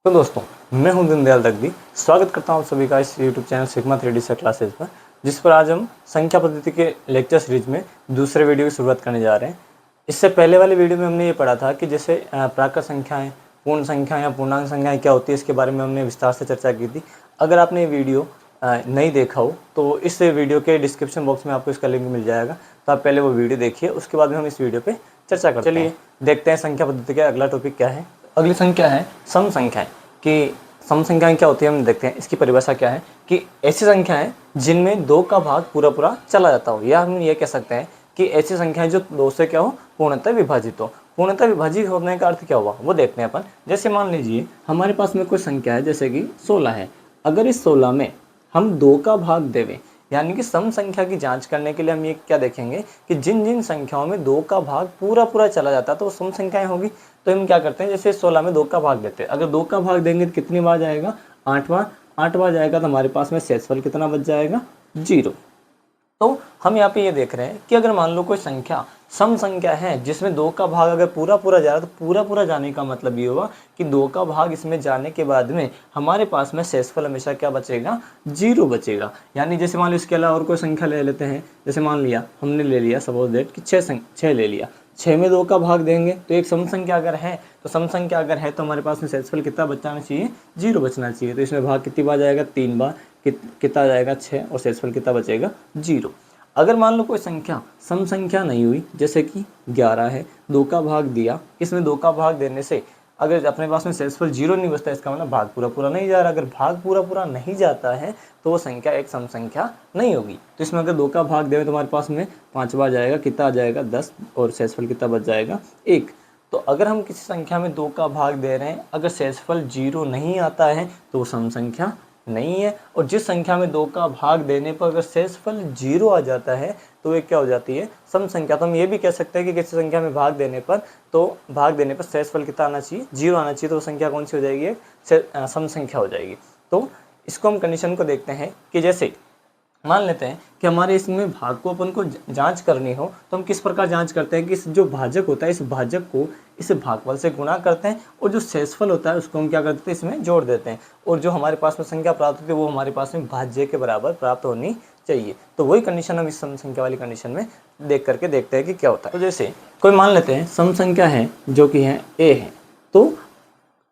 तो दोस्तों, मैं हूं दीनदयाल दगदी। स्वागत करता हूं आप सभी का इस YouTube channel sigma 3D sir classes पर, जिस पर आज हम संख्या पद्धति के लेक्चर सीरीज में दूसरे वीडियो की शुरुआत करने जा रहे हैं। इससे पहले वाले वीडियो में हमने ये पढ़ा था कि जैसे प्राकृत संख्याएं, पूर्ण संख्याएं या पूर्णांक संख्याएं क्या होती है, इसके बारे में हमने विस्तार से चर्चा की थी। अगर आपने ये वीडियो नहीं देखा हो तो इस वीडियो के डिस्क्रिप्शन बॉक्स में आपको इसका लिंक मिल जाएगा, तो आप पहले वो वीडियो देखिए, उसके बाद में हम इस वीडियो पर चर्चा करते हैं। चलिए देखते हैं संख्या पद्धति का अगला टॉपिक क्या है। अगली संख्या है सम संख्याएं। कि सम संख्याएं क्या होती है हम देखते हैं। इसकी परिभाषा क्या है कि ऐसी संख्याएं जिनमें दो का भाग पूरा पूरा चला जाता हो, या हम ये कह सकते हैं कि ऐसी संख्याएं जो दो से क्या हो, पूर्णतः विभाजित हो। पूर्णतः विभाजित होने का अर्थ क्या हुआ वो देखते हैं अपन। जैसे मान लीजिए हमारे पास में कोई संख्या है, जैसे कि 16 है। अगर इस 16 में हम दो का भाग देवें, यानी कि सम संख्या की जांच करने के लिए हम ये क्या देखेंगे कि जिन जिन संख्याओं में दो का भाग पूरा पूरा चला जाता है तो वो सम संख्याएं होगी। तो हम क्या करते हैं, जैसे 16 में दो का भाग देते हैं। अगर दो का भाग देंगे तो कितनी बार जाएगा, 8 बार। 8 बार जाएगा तो हमारे पास में शेषफल कितना बच जाएगा, 0। तो हम यहाँ पे ये देख रहे हैं कि अगर मान लो कोई संख्या सम संख्या है जिसमें दो का भाग अगर पूरा पूरा जा रहा है, तो पूरा पूरा जाने का मतलब ये होगा कि दो का भाग इसमें जाने के बाद में हमारे पास में शेषफल हमेशा क्या बचेगा, 0 बचेगा। यानी जैसे मान लो इसके अलावा और कोई संख्या ले लेते हैं। जैसे मान लिया हमने ले लिया सपोज दैट कि 6 ले लिया। 6 में दो का भाग देंगे तो एक सम संख्या अगर है, तो सम संख्या अगर है तो हमारे पास में शेषफल कितना बचना चाहिए, 0 बचना चाहिए। तो इसमें भाग कितनी बार जाएगा, 3 बार। कितना जाएगा, 6, और शेषफल कितना बचेगा, 0। अगर मान लो कोई संख्या सम संख्या नहीं हुई, जैसे कि 11 है, दो का भाग दिया, इसमें दो का भाग देने से अगर अपने पास में शेषफल 0 नहीं बचता, इसका मतलब भाग पूरा पूरा नहीं जा रहा। अगर भाग पूरा पूरा नहीं जाता है तो वो संख्या एक सम संख्या नहीं होगी। तो इसमें अगर दो का भाग दें तो हमारे पास में 5 बार जाएगा, कितना आ जाएगा, 10, और शेषफल कितना बच जाएगा, 1। तो अगर हम किसी संख्या में दो का भाग दे रहे हैं, अगर शेषफल 0 नहीं आता है तो वो सम संख्या नहीं है। और जिस संख्या में दो का भाग देने पर अगर शेषफल 0 आ जाता है तो ये क्या हो जाती है, सम संख्या। तो हम ये भी कह सकते हैं कि किसी संख्या में भाग देने पर शेषफल कितना आना चाहिए, 0 आना चाहिए। तो वो संख्या कौन सी हो जाएगी, सम संख्या हो जाएगी। तो इसको हम कंडीशन को देखते हैं कि जैसे मान लेते हैं कि हमारे इसमें भाग को अपन को जांच करनी हो, तो हम किस प्रकार जांच करते हैं कि इस जो भाजक होता है, इस भाजक को इस भागफल से गुणा करते हैं, और जो शेषफल होता है उसको हम क्या करते हैं, इसमें जोड़ देते हैं। और जो हमारे पास में संख्या प्राप्त होती है वो हमारे पास में भाज्य के बराबर प्राप्त होनी चाहिए। तो वही कंडीशन हम इस सम संख्या वाली कंडीशन में देख करके देखते हैं कि क्या होता है। तो जैसे कोई मान लेते हैं सम संख्या है जो कि है a है। तो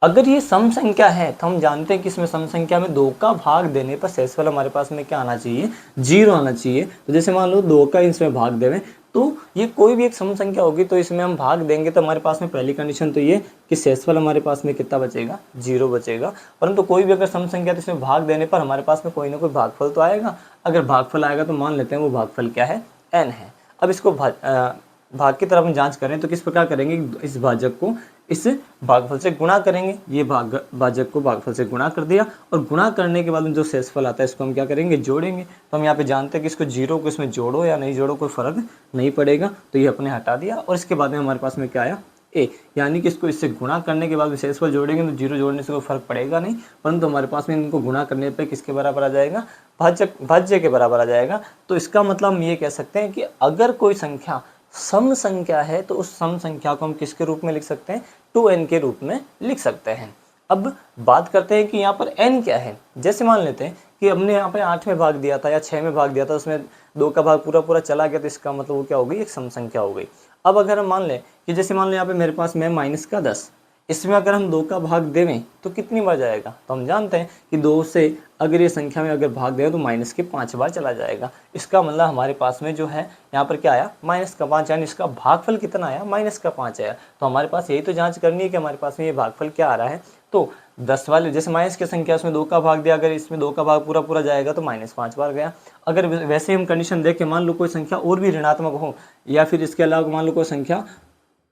अगर ये सम संख्या है तो हम जानते हैं कि इसमें सम संख्या में दो का भाग देने पर शेषफल हमारे पास में क्या आना चाहिए, 0 आना चाहिए। तो जैसे मान लो दो का इसमें भाग देवें तो ये कोई भी एक सम संख्या होगी, तो इसमें हम भाग देंगे तो हमारे पास में पहली कंडीशन तो ये कि शेषफल हमारे पास में कितना बचेगा, 0 बचेगा। परंतु कोई भी अगर सम संख्या तो इसमें भाग देने पर हमारे पास में कोई ना कोई भागफल तो आएगा। अगर भागफल आएगा तो मान लेते हैं वो भागफल क्या है, n है। अब इसको भाग की तरफ हम जांच करें तो किस प्रकार करेंगे, इस भाजक को इस भागफल से गुणा करेंगे। ये भाजक को भागफल से गुणा कर दिया, और गुणा करने के बाद में जो शेषफल आता है इसको हम क्या करेंगे, जोड़ेंगे। तो हम यहाँ पे जानते हैं कि इसको 0 को इसमें जोड़ो या नहीं जोड़ो कोई फर्क नहीं पड़ेगा। तो ये अपने हटा दिया, और इसके बाद में हमारे पास में क्या आया, a। यानी कि इसको इससे गुणा करने के बाद में शेषफल जोड़ेंगे तो 0 जोड़ने से कोई फर्क पड़ेगा नहीं, परंतु हमारे पास में इनको गुणा करने पर किसके बराबर आ जाएगा, भाज्य के बराबर आ जाएगा। तो इसका मतलब हम ये कह सकते हैं कि अगर कोई संख्या सम संख्या है तो उस सम संख्या को हम किसके रूप में लिख सकते हैं, 2n के रूप में लिख सकते हैं। अब बात करते हैं कि यहाँ पर n क्या है। जैसे मान लेते हैं कि हमने यहाँ पे 8 में भाग दिया था या 6 में भाग दिया था, उसमें दो का भाग पूरा पूरा चला गया, तो इसका मतलब वो क्या हो गई, एक सम संख्या हो गई। अब अगर हम मान लें कि जैसे मान लें यहाँ पे मेरे पास में -10, इसमें अगर हम दो का भाग देवें तो कितनी बार जाएगा, तो हम जानते हैं कि 2 से अगर ये संख्या में अगर भाग दें तो -5 बार चला जाएगा। इसका मतलब हमारे पास में जो है यहाँ पर क्या आया, -5, यानी इसका भागफल कितना आया, -5 आया। तो हमारे पास यही तो जांच करनी है कि हमारे पास में ये भागफल क्या आ रहा है। तो 10 वाले जैसे माइनस की संख्या उसमें दो का भाग दिया, अगर इसमें दो का भाग पूरा पूरा जाएगा तो -5 बार गया। अगर वैसे हम कंडीशन देख के मान लो कोई संख्या और भी ऋणात्मक हो, या फिर इसके अलावा मान लो कोई संख्या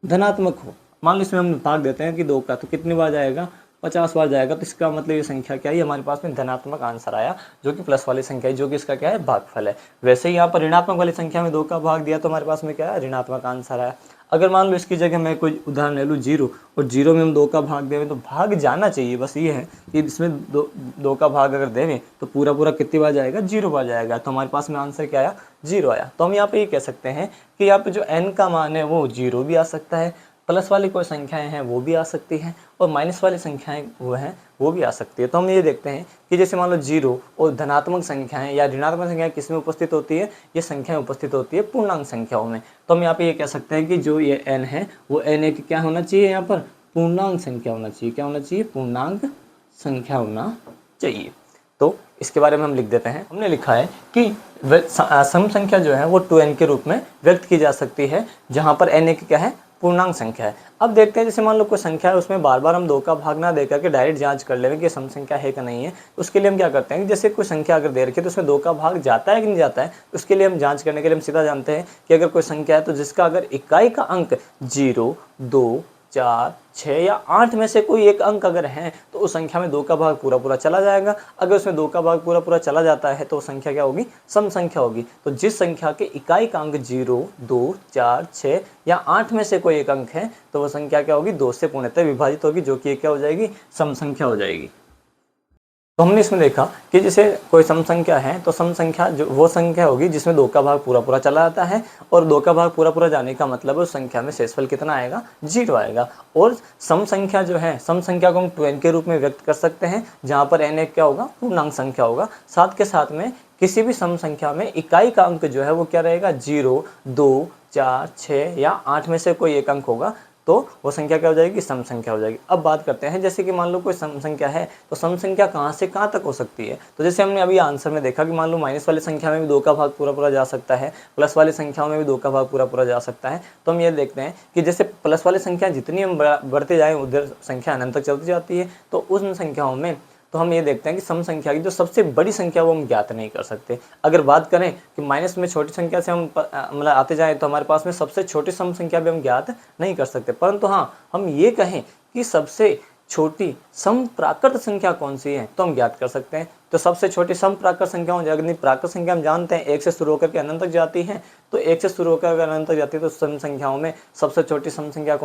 धनात्मक हो, मान लो इसमें हम भाग देते हैं कि दो का, तो कितनी बार जाएगा, 50 बार जाएगा। तो इसका मतलब ये संख्या क्या है, हमारे पास में धनात्मक आंसर आया, जो कि प्लस वाली संख्या है, जो कि इसका क्या है, भागफल है। वैसे ही यहाँ पर ऋणात्मक वाली संख्या में दो का भाग दिया तो हमारे पास में क्या है, ऋणात्मक आंसर आया। अगर मान लो इसकी जगह मैं कोई उदाहरण ले लूँ 0, और 0 में हम दो का भाग देवें तो भाग जाना चाहिए, बस ये है कि इसमें दो का भाग अगर देवें तो पूरा पूरा कितनी बार जाएगा, 0 बार जाएगा। तो हमारे पास में आंसर क्या आया, 0 आया। तो हम यहाँ पे ये कह सकते हैं कि यहाँ पे जो n का मान है वो 0 भी आ सकता है, प्लस वाली कोई संख्याएं हैं वो भी आ सकती हैं, और माइनस वाली संख्याएं वो हैं वो भी आ सकती है। तो हम ये देखते हैं कि जैसे मान लो 0 और धनात्मक संख्याएं या ऋणात्मक संख्याएं किस में उपस्थित होती है, ये संख्याएं उपस्थित होती है पूर्णांक संख्याओं में। तो हम यहाँ पे ये कह सकते हैं कि जो ये n है वो n एक क्या होना चाहिए, यहाँ पर पूर्णांक संख्या होना चाहिए। क्या होना चाहिए? पूर्णांक संख्या होना चाहिए। तो इसके बारे में हम लिख देते हैं। हमने लिखा है कि सम संख्या जो है वो 2n के रूप में व्यक्त की जा सकती है, जहाँ पर n एक क्या है, पूर्णांक संख्या है। अब देखते हैं जैसे मान लो कोई संख्या है, उसमें बार बार हम 2 का भाग ना देकर के डायरेक्ट जांच कर लेंगे कि सम संख्या है कि नहीं है। तो उसके लिए हम क्या करते हैं कि जैसे कोई संख्या अगर दे रखी है तो उसमें 2 का भाग जाता है कि नहीं जाता है, तो उसके लिए हम जांच करने के लिए हम सीधा जानते हैं कि अगर कोई संख्या है तो जिसका अगर इकाई का अंक 0, 2, 4, 6 या 8 में से कोई एक अंक अगर है तो उस संख्या में 2 का भाग पूरा पूरा चला जाएगा। अगर उसमें 2 का भाग पूरा पूरा चला जाता है तो वो संख्या क्या होगी? सम संख्या होगी। तो जिस संख्या के इकाई का अंक 0, 2, 4, 6 या 8 में से कोई एक अंक है तो वो संख्या क्या होगी? 2 से पूर्णतः विभाजित होगी, जो कि क्या हो जाएगी? सम संख्या हो जाएगी। तो हमने इसमें देखा कि जैसे कोई सम संख्या है तो सम संख्या जो वो संख्या होगी जिसमें 2 का भाग पूरा पूरा चला जाता है, और 2 का भाग पूरा पूरा जाने का मतलब उस संख्या में शेषफल कितना आएगा? 0 आएगा। और सम संख्या जो है, सम संख्या को हम 2n के रूप में व्यक्त कर सकते हैं, जहाँ पर n एक क्या होगा? पूर्णांक संख्या होगा। साथ के साथ में किसी भी सम संख्या में इकाई का अंक जो है वो क्या रहेगा? 0, 2, 4, 6 या 8 में से कोई एक अंक होगा, तो वो संख्या क्या हो जाएगी? सम संख्या हो जाएगी। अब बात करते हैं जैसे कि मान लो कोई सम संख्या है तो सम संख्या कहाँ से कहाँ तक हो सकती है। तो जैसे हमने अभी आंसर में देखा कि मान लो माइनस वाली संख्या में भी 2 का भाग पूरा पूरा जा सकता है, प्लस वाली संख्याओं में भी 2 का भाग पूरा पूरा जा सकता है। तो हम ये देखते हैं कि जैसे प्लस वाली संख्या जितनी हम बढ़ते जाएँ उधर संख्या अनंत तक चलती जाती है। तो उन संख्याओं में तो हम ये देखते हैं कि सम संख्या की जो सबसे बड़ी संख्या वो हम ज्ञात नहीं कर सकते। अगर बात करें कि माइनस में छोटी संख्या से हम मतलब आते जाएं तो हमारे पास में सबसे छोटी सम संख्या भी हम ज्ञात नहीं कर सकते। परंतु हाँ, हम ये कहें कि सबसे छोटी सम प्राकृत संख्या कौन सी है तो हम ज्ञात कर सकते हैं। तो सबसे छोटी सम प्राकृत संख्या यदि प्राकृत संख्या हम जानते हैं 1 से शुरू होकर के अनंत तक जाती है, तो 1 से शुरू होकर अनंत तक जाती है, तो सम संख्याओं में सबसे छोटी सम संख्या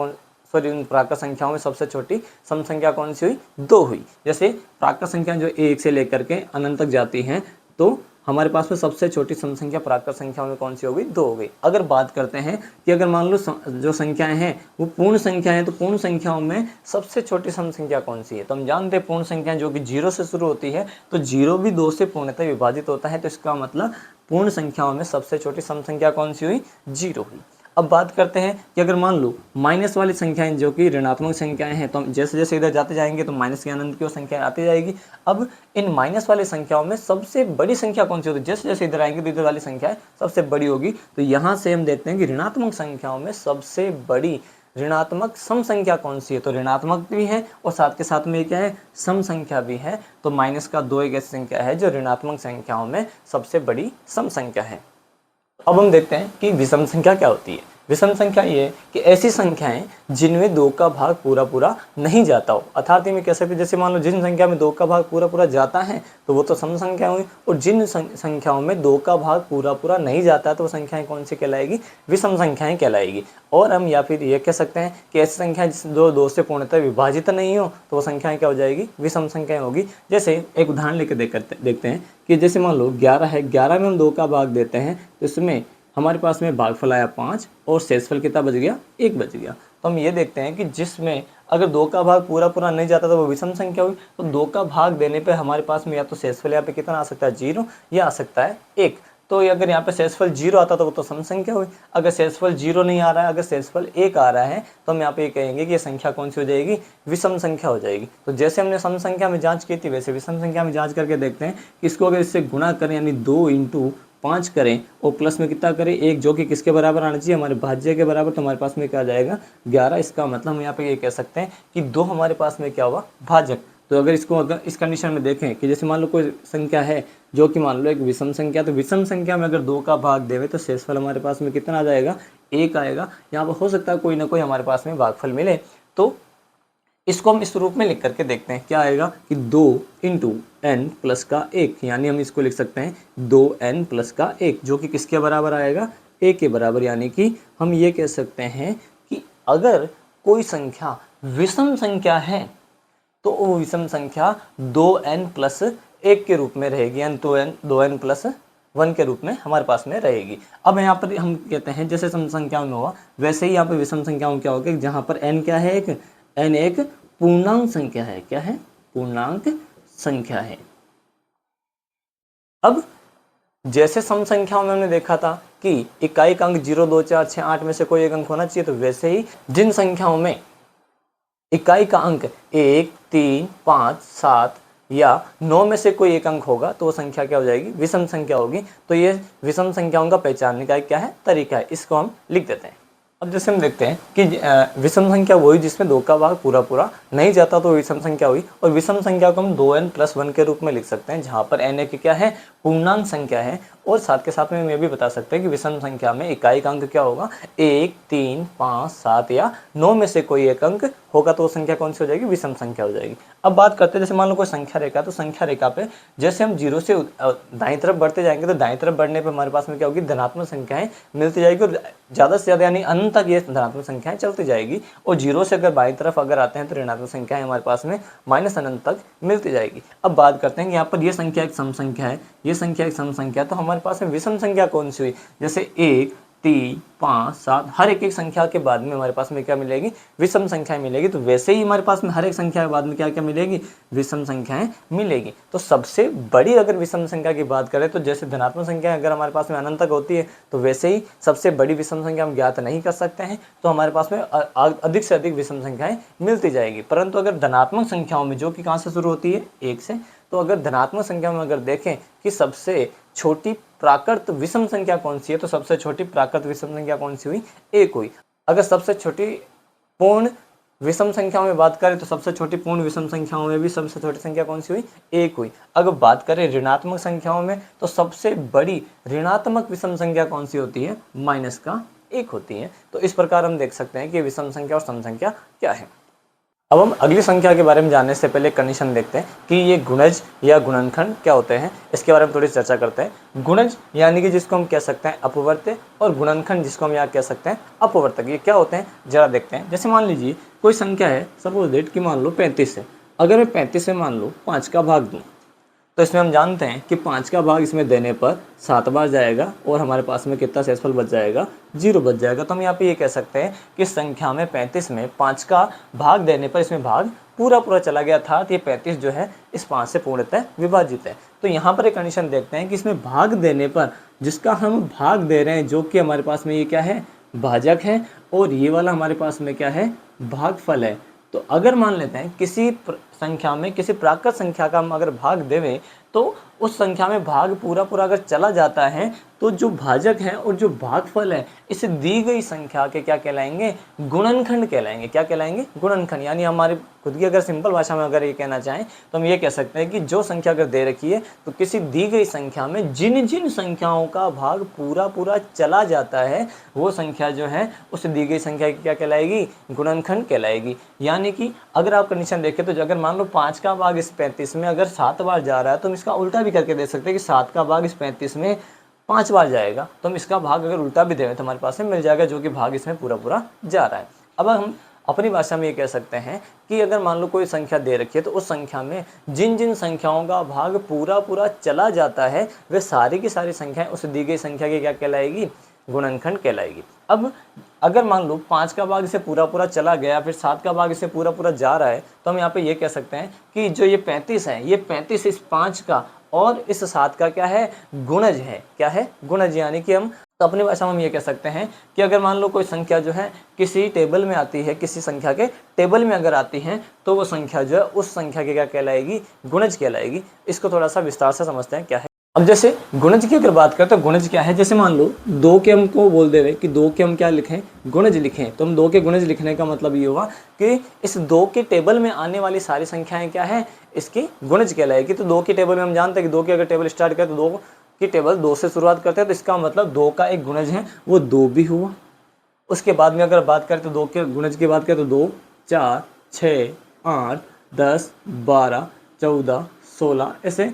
उन प्राकृत संख्याओं में सबसे छोटी सम संख्या कौन सी हुई? 2 हुई। जैसे प्राकृत संख्या जो 1 से लेकर के अनंत तक जाती हैं, तो हमारे पास में सबसे छोटी सम संख्या प्राकृत संख्याओं में कौन सी हो गई? 2 हो गई। अगर बात करते हैं कि अगर मान लो जो संख्याएं हैं वो पूर्ण संख्या है, तो पूर्ण संख्याओं में सबसे छोटी सम संख्या कौन सी है? तो हम जानते हैं पूर्ण संख्या जो कि 0 से शुरू होती है, तो 0 भी 2 से पूर्णतः विभाजित होता है। तो इसका मतलब पूर्ण संख्याओं में सबसे छोटी सम संख्या कौन सी हुई? 0 हुई। अब बात करते हैं कि अगर मान लो माइनस वाली संख्याएं जो कि ऋणात्मक संख्याएं हैं, तो हम जैसे जैसे इधर जाते जाएंगे तो माइनस के अनंत की वो संख्या आती जाएगी। अब इन माइनस वाली संख्याओं में सबसे बड़ी संख्या कौन सी होगी? जैसे जैसे इधर आएंगे तो इधर वाली संख्या सबसे बड़ी होगी। तो यहाँ से हम देखते हैं कि ऋणात्मक संख्याओं में सबसे बड़ी ऋणात्मक सम संख्या कौन सी है? तो ऋणात्मक भी है और साथ के साथ में क्या है? सम संख्या भी है। तो माइनस का 2 एक ऐसी संख्या है जो ऋणात्मक संख्याओं में सबसे बड़ी सम संख्या है। अब हम देखते हैं कि विषम संख्या क्या होती है। विषम संख्या ये है कि ऐसी संख्याएं जिनमें 2 का भाग पूरा पूरा नहीं जाता हो। अर्थात में कह सकते जैसे मान लो जिन संख्या में 2 का भाग पूरा पूरा जाता है तो वो तो सम संख्या हुई, और जिन संख्याओं में 2 का भाग पूरा पूरा नहीं जाता तो वो संख्याएं कौन सी कहलाएगी? विषम संख्याएं कहलाएगी। और हम या फिर ये कह सकते हैं कि ऐसी संख्याएं जो 2 से पूर्णतः विभाजित नहीं हो तो वो संख्याएं क्या हो जाएगी? विषम संख्याएं होगी। जैसे एक उदाहरण लेकर देखते हैं कि जैसे मान लो 11 है, 11 में हम 2 का भाग देते हैं तो इसमें हमारे पास में भागफल आया 5 और शेषफल कितना बच गया? 1 बच गया। तो हम ये देखते हैं कि जिसमें अगर 2 का भाग पूरा पूरा नहीं जाता तो वो विषम संख्या हुई। तो 2 का भाग देने पे हमारे पास में या तो शेषफल यहाँ पे कितना आ सकता है? 0, या आ सकता है 1। तो अगर यहाँ पे शेषफल 0 आता तो वो तो सम संख्या हुई। अगर शेषफल 0 नहीं आ रहा है, अगर शेषफल 1 आ रहा है, तो हम यहाँ पे ये कहेंगे कि ये संख्या कौन सी हो जाएगी? विषम संख्या हो जाएगी। तो जैसे हमने सम संख्या में जांच की थी वैसे विषम संख्या में जांच करके देखते हैं कि इसको अगर इससे गुणा करें यानी 2 × 5 करें और प्लस में कितना करें? 1, जो कि किसके बराबर आना चाहिए? हमारे भाज्य के बराबर। तो हमारे पास में क्या आ जाएगा? 11। इसका मतलब हम यहाँ पे ये कह सकते हैं कि 2 हमारे पास में क्या होगा? भाजक। तो अगर इस कंडीशन में देखें कि जैसे मान लो कोई संख्या है जो कि मान लो एक विषम संख्या, तो विषम संख्या में अगर 2 का भाग देवे तो शेषफल हमारे पास में कितना आ जाएगा? 1 आएगा। यहाँ पर हो सकता है कोई ना कोई हमारे पास में भागफल मिले। तो इसको हम इस रूप में लिख करके देखते हैं क्या आएगा कि 2 × n प्लस का 1, यानी हम इसको लिख सकते हैं 2n प्लस का 1, जो कि किसके बराबर आएगा? 1 के बराबर। यानी कि हम ये कह सकते हैं कि अगर कोई संख्या विषम संख्या है तो वो विषम संख्या 2n प्लस 1 के रूप में रहेगी, यानी 2n प्लस 1 के रूप में हमारे पास में रहेगी। अब यहाँ पर हम कहते हैं जैसे सम संख्याओं में हुआ वैसे ही यहाँ पर विषम संख्याओं क्या होगा? जहाँ पर n क्या है? n एक पूर्णांक संख्या है। क्या है? पूर्णांक संख्या है। अब जैसे सम संख्याओं में हमने देखा था कि इकाई का अंक 0, 2, 4, 6, 8 में से कोई एक अंक होना चाहिए, तो वैसे ही जिन संख्याओं में इकाई का अंक 1, 3, 5, 7 या 9 में से कोई एक अंक होगा तो वो संख्या क्या हो जाएगी, विषम संख्या होगी। तो ये विषम संख्याओं का पहचानने का क्या है, तरीका है, इसको हम लिख देते हैं। अब जैसे हम देखते हैं कि विषम संख्या वही जिसमें 2 का भाग पूरा पूरा नहीं जाता तो विषम संख्या हुई, और विषम संख्या को हम 2n+1 के रूप में लिख सकते हैं, जहाँ पर n एक क्या है, पूर्णांक संख्या है। और साथ के साथ में हम ये भी बता सकते हैं कि विषम संख्या में इकाई का अंक क्या होगा, 1, 3, 5, 7 या 9 में से कोई एक अंक होगा तो वो संख्या कौन सी हो जाएगी, विषम संख्या हो जाएगी। अब बात करते हैं, जैसे मान लो कोई संख्या रेखा, तो संख्या रेखा पे जैसे हम 0 से दाईं तरफ बढ़ते जाएंगे तो दाईं तरफ बढ़ने पे हमारे पास में क्या होगी, धनात्मक संख्याएं मिलती जाएगी, और ज़्यादा से ज़्यादा यानी अनंत तक ये धनात्मक संख्याएं चलती जाएगी। और 0 से अगर बाईं तरफ अगर आते हैं तो ऋणात्मक संख्याएं हमारे पास में माइनस अनंत तक मिलती जाएगी। अब बात करते हैं कि यहाँ पर ये संख्या एक सम संख्या है, ये संख्या एक सम संख्या, तो हमारे पास में विषम संख्या कौन सी हुई, जैसे 1, 3, 5, 7 हर एक संख्या के बाद में हमारे पास में क्या मिलेगी, विषम संख्याएं मिलेगी। तो वैसे ही हमारे पास में हर एक संख्या के बाद में क्या क्या मिलेगी, विषम संख्याएं मिलेगी। तो सबसे बड़ी अगर विषम संख्या की बात करें तो जैसे धनात्मक संख्या अगर हमारे पास में अनंत तक होती है तो वैसे ही सबसे बड़ी विषम संख्या हम ज्ञात नहीं कर सकते हैं, तो हमारे पास में अधिक से अधिक विषम संख्याएं मिलती जाएगी। परंतु अगर धनात्मक संख्याओं में जो कि कहाँ से शुरू होती है, 1 से, तो अगर धनात्मक संख्या में अगर देखें कि सबसे छोटी प्राकृत विषम संख्या कौन सी है, तो सबसे छोटी प्राकृत विषम संख्या कौन सी हुई, 1 हुई। अगर सबसे छोटी पूर्ण विषम संख्याओं में बात करें तो सबसे छोटी पूर्ण विषम संख्याओं में भी सबसे छोटी संख्या कौन सी हुई, 1 हुई। अगर बात करें ऋणात्मक संख्याओं में तो सबसे बड़ी ऋणात्मक विषम संख्या कौन सी होती है, -1 होती है। तो इस प्रकार हम देख सकते हैं कि विषम संख्या और सम संख्या क्या है। अब हम अगली संख्या के बारे में जानने से पहले कंडीशन देखते हैं कि ये गुणज या गुणनखंड क्या होते हैं, इसके बारे में थोड़ी चर्चा करते हैं। गुणज यानी कि जिसको हम कह सकते हैं अपवर्त्य, और गुणनखंड जिसको हम यहाँ कह सकते हैं अपवर्तक। ये क्या होते हैं जरा देखते हैं। जैसे मान लीजिए कोई संख्या है, सपोज डेट कि मान लो 35 है। अगर मैं 35 में मान लो 5 का भाग दूँ तो इसमें हम जानते हैं कि 5 का भाग इसमें देने पर 7 बार जाएगा और हमारे पास में कितना शेषफल बच जाएगा, 0 बच जाएगा। तो हम यहाँ पे ये कह सकते हैं कि संख्या में 35 में 5 का भाग देने पर इसमें भाग पूरा चला गया था, तो ये 35 जो है इस 5 से पूर्णतः विभाजित है। तो यहाँ पर एक कंडीशन देखते हैं कि इसमें भाग देने पर जिसका हम भाग दे रहे हैं, जो कि हमारे पास में ये क्या है, भाजक है, और ये वाला हमारे पास में क्या है, भागफल है। तो अगर मान लेते हैं किसी संख्या में किसी प्राकृत संख्या का हम अगर भाग देवें तो उस संख्या में भाग पूरा अगर चला जाता है तो जो भाजक है और जो भागफल है इस दी गई संख्या के क्या कहलाएंगे, गुणनखंड कहलाएंगे। क्या कहलाएंगे, गुणनखंड। यानी हमारे खुद की अगर सिंपल भाषा में अगर ये कहना चाहें तो हम ये कह सकते हैं कि जो संख्या अगर दे रखी है तो किसी दी गई संख्या में जिन जिन संख्याओं का भाग पूरा चला जाता है वो संख्या जो है उस दी गई संख्या की क्या कहलाएगी, गुणनखंड कहलाएगी। यानी कि अगर आप कंडीशन देखें तो अगर मान लो 5 का भाग इस 35 में अगर 7 बार जा रहा है तो हम इसका उल्टा भी करके दे सकते हैं कि 7 का भाग इस 35 में 5 बार जाएगा, तो हम इसका भाग अगर उल्टा भी दें तो हमारे पास में मिल जाएगा जो कि भाग इसमें पूरा जा रहा है। अब हम अपनी भाषा में ये कह सकते हैं कि अगर मान लो कोई संख्या दे रखी है तो उस संख्या में जिन जिन संख्याओं का भाग पूरा चला जाता है वे सारी की सारी संख्याएं उस दी गई संख्या की क्या कहलाएगी, गुणनखंड कहलाएगी। अब अगर मान लो 5 का भाग इसे पूरा चला गया, फिर 7 का भाग इसे पूरा जा रहा है, तो हम यहाँ पे ये कह सकते हैं कि जो ये 35 है, ये 35 इस 5 का और इस 7 का क्या है, गुणज है। क्या है, गुणज। यानी कि हम तो अपनी भाषा में हम ये कह सकते हैं कि अगर मान लो कोई संख्या जो है किसी टेबल में आती है, किसी संख्या के टेबल में अगर आती है तो वो संख्या जो है उस संख्या की क्या कहलाएगी, गुणज कहलाएगी। इसको थोड़ा सा विस्तार से समझते हैं क्या है। अब जैसे गुणज की अगर बात करें तो गुणज क्या है, जैसे मान लो 2 के हम को बोल दे रहे कि 2 के हम क्या लिखें, गुणज लिखें, तो हम 2 के गुणज लिखने का मतलब ये होगा कि इस 2 के टेबल में आने वाली सारी संख्याएं क्या है, इसकी गुणज कहलाएगी। तो 2 की टेबल में हम जानते हैं कि 2 की अगर टेबल स्टार्ट करें तो 2 की टेबल 2 से शुरुआत करते हैं, तो इसका मतलब 2 का एक गुणज है वो 2 भी हुआ। उसके बाद में अगर बात करें तो 2 के गुणज की बात करें तो 2, 4, 6, 8, 10, 12, 14, 16 ऐसे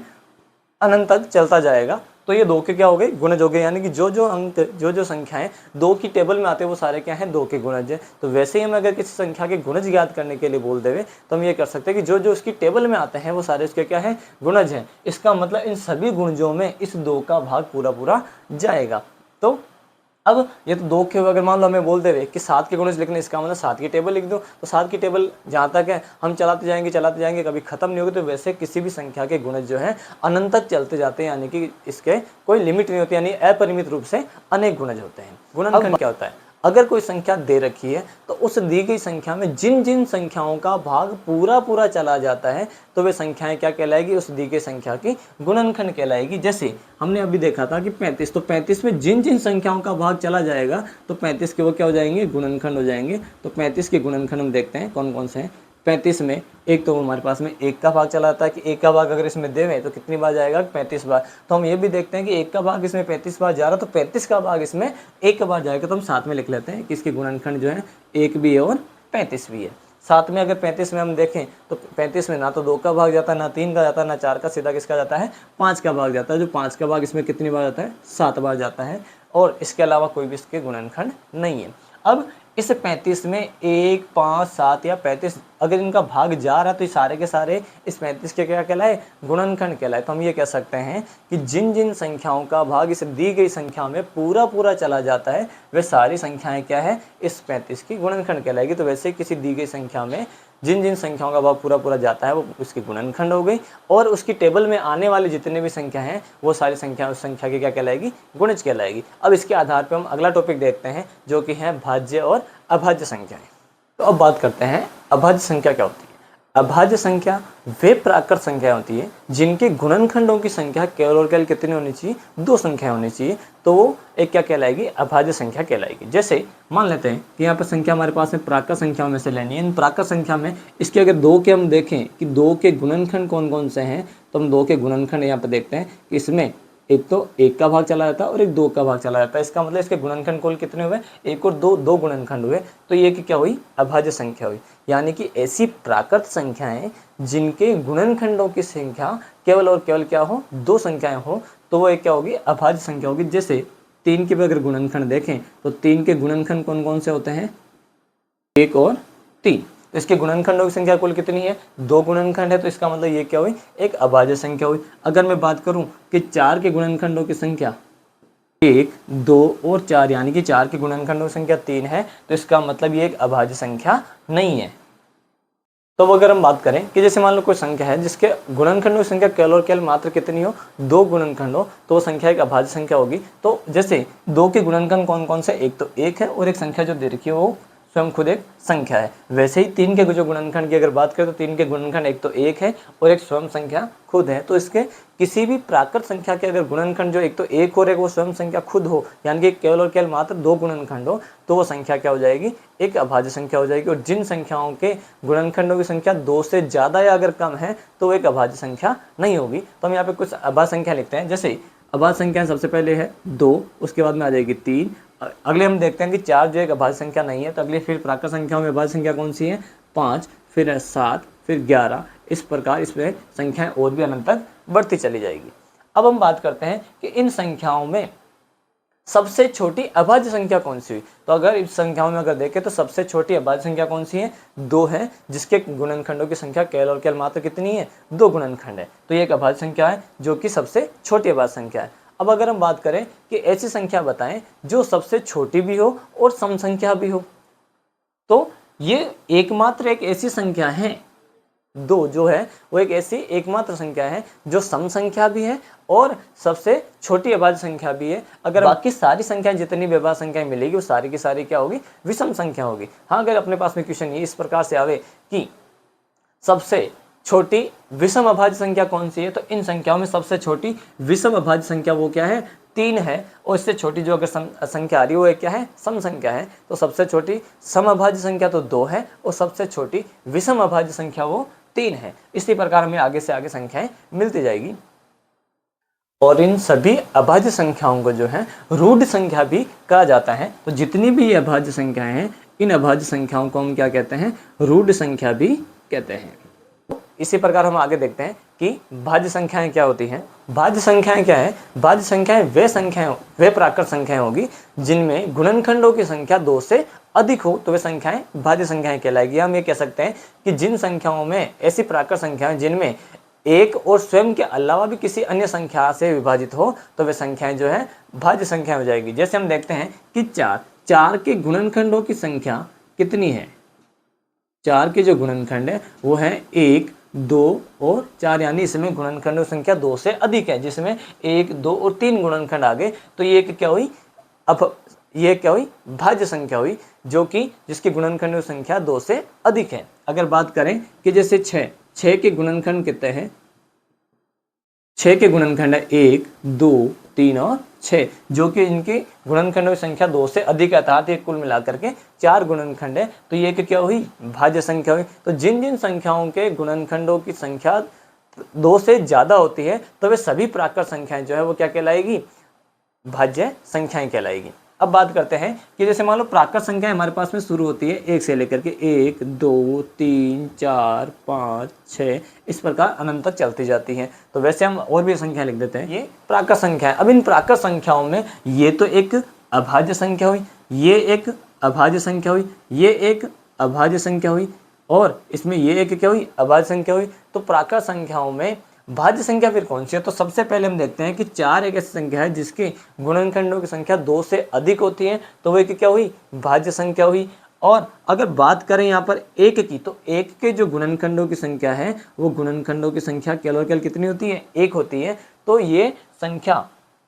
अनंत तक चलता जाएगा। तो ये 2 के क्या हो गए, गुणज हो गए। यानी कि जो अंक जो संख्याएं 2 की टेबल में आते हैं वो सारे क्या हैं, 2 के गुणज है। तो वैसे ही हम अगर किसी संख्या के गुणज ज्ञात करने के लिए बोल देवे तो हम ये कर सकते हैं कि जो उसकी टेबल में आते हैं वो सारे उसके क्या है, गुणज हैं। इसका मतलब इन सभी गुणजों में इस 2 का भाग पूरा जाएगा। तो अब ये तो 2 के अगर मान लो हमें बोल दे कि 7 के गुणज लिखने, इसका मतलब 7 की टेबल लिख दो, तो 7 की टेबल जहाँ तक है हम चलाते जाएंगे कभी खत्म नहीं होगी। तो वैसे किसी भी संख्या के गुणज जो है अनंत तक चलते जाते हैं, यानी कि इसके कोई लिमिट नहीं होती, यानी अपरिमित रूप से अनेक गुणज होते हैं। गुणनखंड क्या होता है? अगर कोई संख्या दे रखी है तो उस दी गई संख्या में जिन जिन संख्याओं का भाग पूरा पूरा चला जाता है तो वे संख्याएं क्या कहलाएगी? उस दी गई संख्या की गुणनखंड कहलाएगी। जैसे हमने अभी देखा था कि 35, तो 35 में जिन जिन संख्याओं का भाग चला जाएगा तो 35 के वो क्या हो जाएंगे? गुणनखंड हो जाएंगे। तो 35 के गुणनखंड हम देखते हैं कौन कौन से हैं। 35 में एक तो हमारे पास में 1 का भाग चला जाता है कि 1 का भाग अगर इसमें देवें तो कितनी बार जाएगा? 35 बार। तो हम ये भी देखते हैं कि 1 का भाग इसमें 35 बार जा रहा है, तो 35 का भाग इसमें 1 बार जाएगा। तो हम साथ में लिख लेते हैं कि इसके गुणनखंड जो है 1 भी है और 35 भी है। साथ में अगर 35 में हम देखें तो 35 में ना तो 2 का भाग जाता है, ना 3 का जाता है, ना 4 का, सीधा किसका जाता है? 5 का भाग जाता है। जो 5 का भाग इसमें कितनी बार जाता है? 7 बार जाता है। और इसके अलावा कोई भी इसके गुणनखंड नहीं है। अब इस 35 में 1, 5, 7 या 35 अगर इनका भाग जा रहा है तो ये सारे के सारे इस 35 के क्या कहलाए? गुणनखंड कहलाए। तो हम ये कह सकते हैं कि जिन जिन संख्याओं का भाग इस दी गई संख्या में पूरा पूरा चला जाता है वे सारी संख्याएं क्या है? इस 35 की गुणनखंड कहलाएगी। तो वैसे किसी दी गई संख्या में जिन जिन संख्याओं का भाग पूरा पूरा जाता है वो उसकी गुणनखंड हो गई, और उसकी टेबल में आने वाली जितने भी संख्या हैं वो सारी संख्या उस संख्या की क्या कहलाएगी? गुणज कहलाएगी। अब इसके आधार पर हम अगला टॉपिक देखते हैं जो कि है भाज्य और अभाज्य संख्याएं। तो अब बात करते हैं अभाज्य संख्या क्या होती है। अभाज्य संख्या वे प्राकृत संख्या होती है जिनके गुणनखंडों की संख्या केवल और केवल कितनी होनी चाहिए? 2 संख्या होनी चाहिए। तो वो एक क्या कहलाएगी? अभाज्य संख्या कहलाएगी। जैसे मान लेते हैं कि यहाँ पर संख्या हमारे पास में प्राकृत संख्याओं में से लेनी है। इन प्राकृत संख्या में इसके अगर 2 के हम देखें कि 2 के गुणनखंड कौन कौन से हैं, तो हम 2 के गुणनखंड यहाँ पर देखते हैं कि इसमें एक तो 1 का भाग चला जाता है और एक 2 का भाग चला जाता है। इसका मतलब इसके गुणनखंड कुल कितने हुए? 1 और 2 गुणनखंड हुए। तो ये कि क्या हुई? अभाज्य संख्या हुई। यानी कि ऐसी प्राकृत संख्याएं जिनके गुणनखंडों की संख्या केवल और केवल क्या हो? 2 संख्याएं हो, तो वो एक क्या होगी? अभाज्य संख्या होगी। जैसे 3 के भी अगर गुणनखंड देखें तो 3 के गुणनखंड कौन कौन से होते हैं? 1 और 3। तो इसके गुणनखंडों की संख्या कुल कितनी है? 2 गुणनखंड है। तो इसका मतलब ये क्या हुई? एक अभाज्य संख्या हुई। अगर मैं बात करूं कि 4 के गुणनखंडों की संख्या 1, 2 और 4, यानी कि 4 के गुणनखंडों की संख्या 3 है, तो इसका मतलब ये एक अभाज्य संख्या नहीं है। तो अगर हम बात करें कि जैसे मान लो कोई संख्या है जिसके गुणनखंडों की संख्या केवल और केवल मात्र कितनी हो? 2 गुणनखंड हो, तो वो संख्या एक अभाज्य संख्या होगी। तो जैसे 2 के गुणनखंड कौन कौन से? एक तो 1 है और एक संख्या जो दे रखी है वो स्वयं खुद एक संख्या है। वैसे ही 3 के जो गुणनखंड की अगर बात करें तो 3 के गुणनखंड एक तो 1 है और एक स्वयं संख्या खुद है। तो इसके किसी भी प्राकृत संख्या के अगर गुणनखंड जो एक तो 1 और एक वो स्वयं संख्या खुद हो, यानी कि केवल और केवल मात्र 2 गुणनखंड हो, तो वो संख्या क्या हो जाएगी? एक अभाज्य संख्या हो जाएगी। और जिन संख्याओं के गुणनखंडों की संख्या 2 से ज़्यादा या अगर कम है तो वो एक अभाज्य संख्या नहीं होगी। तो हम यहाँ पे कुछ अभाज्य संख्या लिखते हैं। जैसे अभाज्य संख्या सबसे पहले है 2, उसके बाद में आ जाएगी 3, अगले हम देखते हैं कि 4 जो एक अभाज्य संख्या नहीं है। तो अगली फिर प्राकृत संख्याओं में अभाज्य संख्या कौन सी है? 5, फिर है 7, फिर 11। इस प्रकार इसमें संख्याएं और भी अनंत तक बढ़ती चली जाएगी। अब हम बात करते हैं कि इन संख्याओं में सबसे छोटी अभाज्य संख्या कौन सी हुई। तो अगर इस संख्याओं में अगर देखें तो सबसे छोटी अभाज्य संख्या कौन सी है? 2 है, जिसके गुणनखंडों की संख्या केवल और केवल मात्र कितनी है? 2 गुणनखंड है। तो ये एक अभाज्य संख्या है जो कि सबसे छोटी अभाज्य संख्या है। अब अगर हम बात करें कि ऐसी संख्या बताएं जो सबसे छोटी भी हो और सम संख्या भी हो, तो ये एकमात्र एक ऐसी संख्या है, 2 जो है वो एक ऐसी एकमात्र संख्या है जो सम संख्या भी है और सबसे छोटी अभाज्य संख्या भी है। अगर बाकी सारी संख्याएं जितनी भी अभाज्य संख्याएं मिलेगी वो सारी की सारी क्या होगी? विषम संख्या होगी। हाँ, अगर अपने पास में क्वेश्चन ये इस प्रकार से आवे कि सबसे छोटी विषम अभाज्य संख्या कौन सी है, तो इन संख्याओं में सबसे छोटी विषम अभाज्य संख्या वो क्या है? 3 है। और इससे छोटी जो अगर संख्या आ रही है वो एक क्या है? सम संख्या है। तो सबसे छोटी सम अभाज्य संख्या तो 2 है और सबसे छोटी विषम अभाज्य संख्या वो 3 है। इसी प्रकार हमें आगे से आगे संख्याएं मिलती जाएगी। और इन सभी अभाज्य संख्याओं को जो है रूढ़ संख्या भी कहा जाता है। तो जितनी भी ये अभाज्य संख्याएं हैं, इन अभाज्य संख्याओं को हम क्या कहते हैं? रूढ़ संख्या भी कहते हैं। इसी प्रकार हम आगे देखते हैं कि भाज्य संख्याएं क्या होती हैं। भाज्य संख्याएं क्या है? भाज्य संख्याएं वे प्राकृत संख्याएं होगी जिनमें गुणनखंडों की संख्या 2 से अधिक हो, तो वे संख्याएं भाज्य संख्याएं कहलाएगी। हम ये कह सकते हैं कि जिन संख्याओं में ऐसी प्राकृत संख्याएं जिनमें एक और स्वयं के अलावा भी किसी अन्य संख्या से विभाजित हो तो वे संख्याएं जो है भाज्य संख्या हो जाएगी। जैसे हम देखते हैं कि 4 के गुणनखंडों की संख्या कितनी है। 4 के जो गुणनखंड है वो है 1, 2 और 4, यानी इसमें गुणनखंडों की संख्या 2 से अधिक है, जिसमें 1, 2 और 3 गुणनखंड आ गए तो ये क्या हुई, अब ये क्या हुई, भाज्य संख्या हुई, जो कि जिसकी गुणनखंडों की संख्या 2 से अधिक है। अगर बात करें कि जैसे 6 के गुणनखंड कितने हैं, 6 के गुणनखंड है 1, 2, 3 और 6, जो कि इनकी गुणनखंडों की संख्या 2 से अधिक है, अर्थात ये कुल मिलाकर के 4 गुणनखंड है, तो ये क्या हुई, भाज्य संख्या हुई। तो जिन जिन संख्याओं के गुणनखंडों की संख्या 2 से ज्यादा होती है तो वे सभी प्राकृत संख्याएं जो है वो क्या कहलाएगी, भाज्य संख्याएं कहलाएगी। अब बात करते हैं कि जैसे मान लो प्राकृत संख्याएं हमारे पास में शुरू होती है 1 से लेकर के 1, 2, 3, 4, 5, 6, इस प्रकार अनंत तक चलती जाती हैं। तो वैसे हम और भी संख्याएं लिख देते हैं, ये प्राकृत संख्या है। अब इन प्राकृत संख्याओं में ये तो एक अभाज्य संख्या हुई, ये एक अभाज्य संख्या हुई, ये एक अभाज्य संख्या हुई और इसमें ये एक क्या हुई, अभाज्य संख्या हुई। तो प्राकृत संख्याओं में भाज्य संख्या फिर कौन सी है, तो सबसे पहले हम देखते हैं कि 4 एक ऐसी संख्या है जिसकी गुणनखंडों की संख्या 2 से अधिक होती है, तो वो क्या हुई, भाज्य संख्या हुई। और अगर बात करें यहाँ पर 1 की, तो 1 के जो गुणनखंडों की संख्या है वो गुणनखंडों की संख्या केवल केवल कितनी होती है, 1 होती है। तो ये संख्या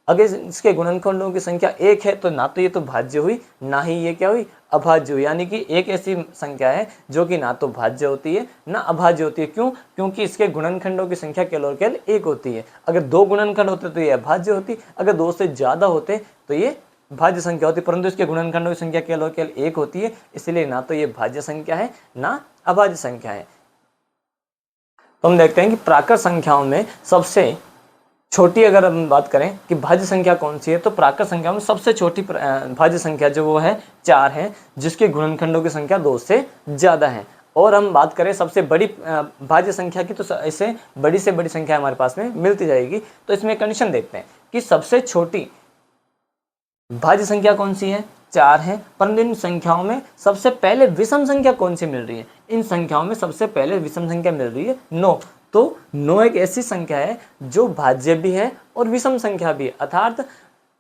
अगर इसके गुणनखंडों की संख्या 1 है तो ना तो ये तो भाज्य हुई, ना ही ये क्या हुई, अभाज्य हुई। यानी कि एक ऐसी संख्या है जो कि ना तो भाज्य होती है ना अभाज्य होती है। क्यों, क्योंकि इसके गुणनखंडों की संख्या केवल केवल 1 होती है। अगर 2 गुणनखंड होते तो ये अभाज्य होती, अगर 2 से ज्यादा होते तो ये भाज्य संख्या होती, परंतु इसके गुणनखंडों की संख्या केवल केवल 1 होती है, इसलिए ना तो ये भाज्य संख्या है ना अभाज्य संख्या है। तो हम देखते हैं कि प्राकृत संख्याओं में सबसे छोटी अगर हम बात करें कि भाज्य संख्या कौन सी है, तो प्राकृत संख्या में सबसे छोटी भाज्य संख्या जो वो है 4 है, जिसके गुणनखंडों की संख्या 2 से ज़्यादा है। और हम बात करें सबसे बड़ी भाज्य संख्या की, तो इससे बड़ी से बड़ी संख्या हमारे पास में मिलती जाएगी। तो इसमें कंडीशन देखते हैं कि सबसे छोटी भाज्य संख्या कौन सी है, 4 है, परंतु इन संख्याओं में सबसे पहले विषम संख्या कौन सी मिल रही है, इन संख्याओं में सबसे पहले विषम संख्या मिल रही है 9। तो 9 एक ऐसी संख्या है जो भाज्य भी है और विषम संख्या भी है, अर्थात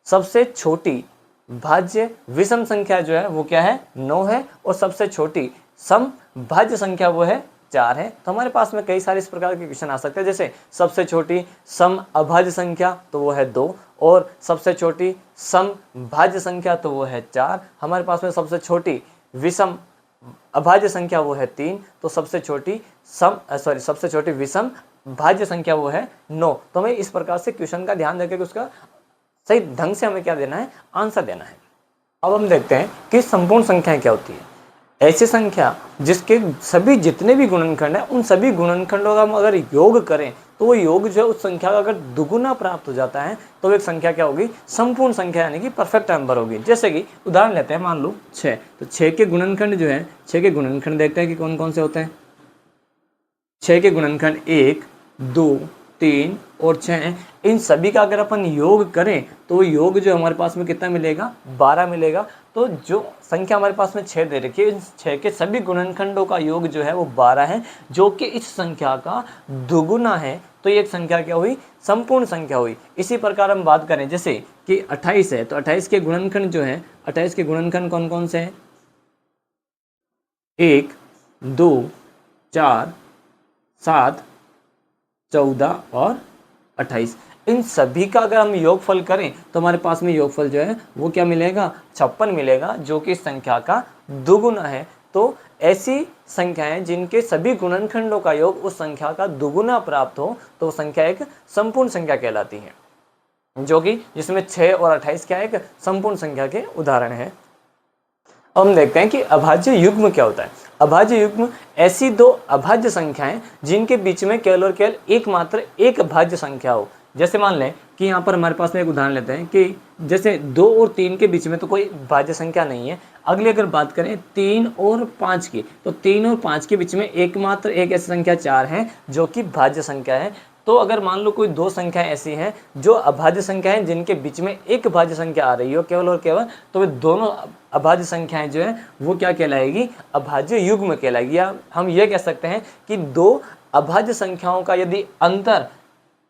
सबसे छोटी भाज्य विषम संख्या जो है वो क्या है, 9 है, और सबसे छोटी सम भाज्य संख्या वो है 4 है। तो हमारे पास में कई सारे इस प्रकार के क्वेश्चन आ सकते हैं, जैसे सबसे छोटी सम अभाज्य संख्या तो वो है 2, और सबसे छोटी सम भाज्य संख्या तो वो है 4। हमारे पास में सबसे छोटी विषम अभाज्य संख्या वो है 3, तो सबसे छोटी सबसे छोटी विषम भाज्य संख्या वो है 9। तो हमें इस प्रकार से क्वेश्चन का ध्यान रखकर उसका सही ढंग से हमें क्या देना है, आंसर देना है। अब हम देखते हैं कि संपूर्ण संख्याएं क्या होती है। ऐसी संख्या जिसके सभी जितने भी गुणनखंड हैं उन सभी गुणनखंडों का हम अगर योग करें तो वो योग जो है उस संख्या का अगर दुगुना प्राप्त हो जाता है तो एक संख्या क्या होगी, संपूर्ण संख्या, यानी कि परफेक्ट नंबर होगी। जैसे कि उदाहरण लेते हैं, मान लो 6, तो 6 के गुणनखंड जो है, 6 के गुणनखंड देखते हैं कि कौन कौन से होते हैं। 6 के गुणनखंड 1, 2, 3 और 6, इन सभी का अगर अपन योग करें तो योग जो हमारे पास में कितना मिलेगा, 12 मिलेगा। तो जो संख्या हमारे पास में 6 दे रखी है, इन 6 के सभी गुणनखंडों का योग जो है वो 12 है, जो कि इस संख्या का दुगुना है। तो ये एक संख्या क्या हुई, संपूर्ण संख्या हुई। इसी प्रकार हम बात करें जैसे कि 28 है, तो 28 के गुणनखंड जो है, 28 के गुणनखंड कौन कौन से हैं, 1, 2, 4, 7, 14 और 28। इन सभी का अगर हम योगफल करें तो हमारे पास में योगफल जो है वो क्या मिलेगा, 56 मिलेगा, जो कि इस संख्या का दुगुना है। तो ऐसी संख्याएं जिनके सभी गुणनखंडों का योग उस संख्या का दुगुना प्राप्त हो तो वो संख्या एक संपूर्ण संख्या कहलाती है, जो कि जिसमें 6 और 28 क्या एक संपूर्ण संख्या के उदाहरण है। अब हम देखते हैं कि अभाज्य युग्म क्या होता है। अभाज्य युग्म ऐसी दो अभाज्य संख्याएं जिनके बीच में केवल और केवल एकमात्र एक भाज्य संख्या हो। जैसे मान लें कि यहाँ पर हमारे पास में एक उदाहरण लेते हैं कि जैसे 2 और 3 के बीच में तो कोई भाज्य संख्या नहीं है। अगली अगर बात करें 3 और 5 की, तो 3 और 5 के बीच में एकमात्र एक ऐसी संख्या 4 है जो कि भाज्य संख्या है। तो अगर मान लो कोई दो संख्याएं ऐसी हैं जो अभाज्य संख्या हैं जिनके बीच में एक भाज्य संख्या आ रही हो केवल और केवल, तो वे दोनों अभाज्य संख्याएं जो है वो क्या कहलाएगी, अभाज्य युग्म कहलाएगी। या हम ये कह सकते हैं कि दो अभाज्य संख्याओं का यदि अंतर,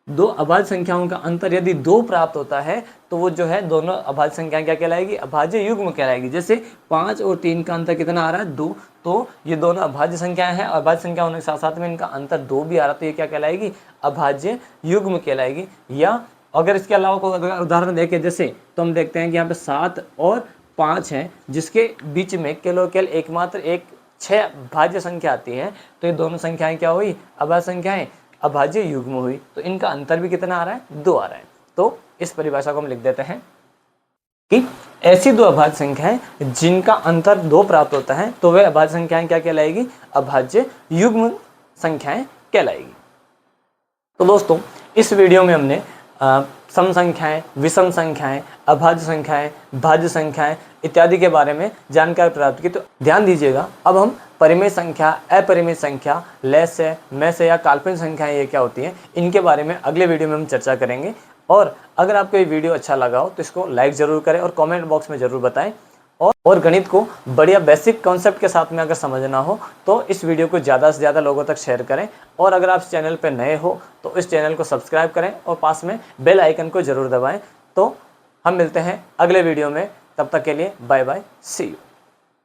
दो अभाज्य संख्याओं का अंतर यदि 2 प्राप्त होता है तो वो जो है दोनों अभाज्य संख्याएं क्या कहलाएगी, अभाज्य युग्म कहलाएगी। जैसे 5 और 3 का अंतर कितना आ रहा है, 2, तो ये दोनों अभाज्य संख्याएं हैं, अभाज्य संख्या होने के साथ साथ में इनका अंतर 2 भी आ रहा है, तो ये क्या कहलाएगी, अभाज्य युग्म कहलाएगी। या अगर इसके अलावा कोई उदाहरण देखें जैसे, तो हम देखते हैं कि यहाँ पे 7 और 5 हैं, जिसके बीच में केवल और केवल एकमात्र एक 6 भाज्य संख्या आती है, तो ये दोनों संख्याएं क्या हुई, अभाज्य संख्याएं, अभाज्य युग्म हुई। तो इनका अंतर भी कितना आ रहा है, 2 आ रहा है। तो इस परिभाषा को हम लिख देते हैं कि ऐसी 2 अभाज्य संख्याएं जिनका अंतर 2 प्राप्त होता है तो वे अभाज्य संख्याएं क्या कहलाएगी, अभाज्य युग्म संख्याएं कहलाएगी। तो दोस्तों इस वीडियो में हमने सम संख्याएं, विषम संख्याएं, अभाज्य संख्याएं, भाज्य संख्याएं इत्यादि के बारे में जानकारी प्राप्त की। तो ध्यान दीजिएगा, अब हम परिमेय संख्या, अपरिमेय संख्या, लैस्य, मैस्य या काल्पनिक संख्याएं ये क्या होती हैं, इनके बारे में अगले वीडियो में हम चर्चा करेंगे। और अगर आपको ये वीडियो अच्छा लगा हो तो इसको लाइक ज़रूर करें और कमेंट बॉक्स में ज़रूर बताएं। और गणित को बढ़िया बेसिक कॉन्सेप्ट के साथ में अगर समझना हो तो इस वीडियो को ज़्यादा से ज़्यादा लोगों तक शेयर करें। और अगर आप इस चैनल पर नए हो तो इस चैनल को सब्सक्राइब करें और पास में बेल आइकन को ज़रूर दबाएं। तो हम मिलते हैं अगले वीडियो में, तब तक के लिए बाय बाय, सी यू।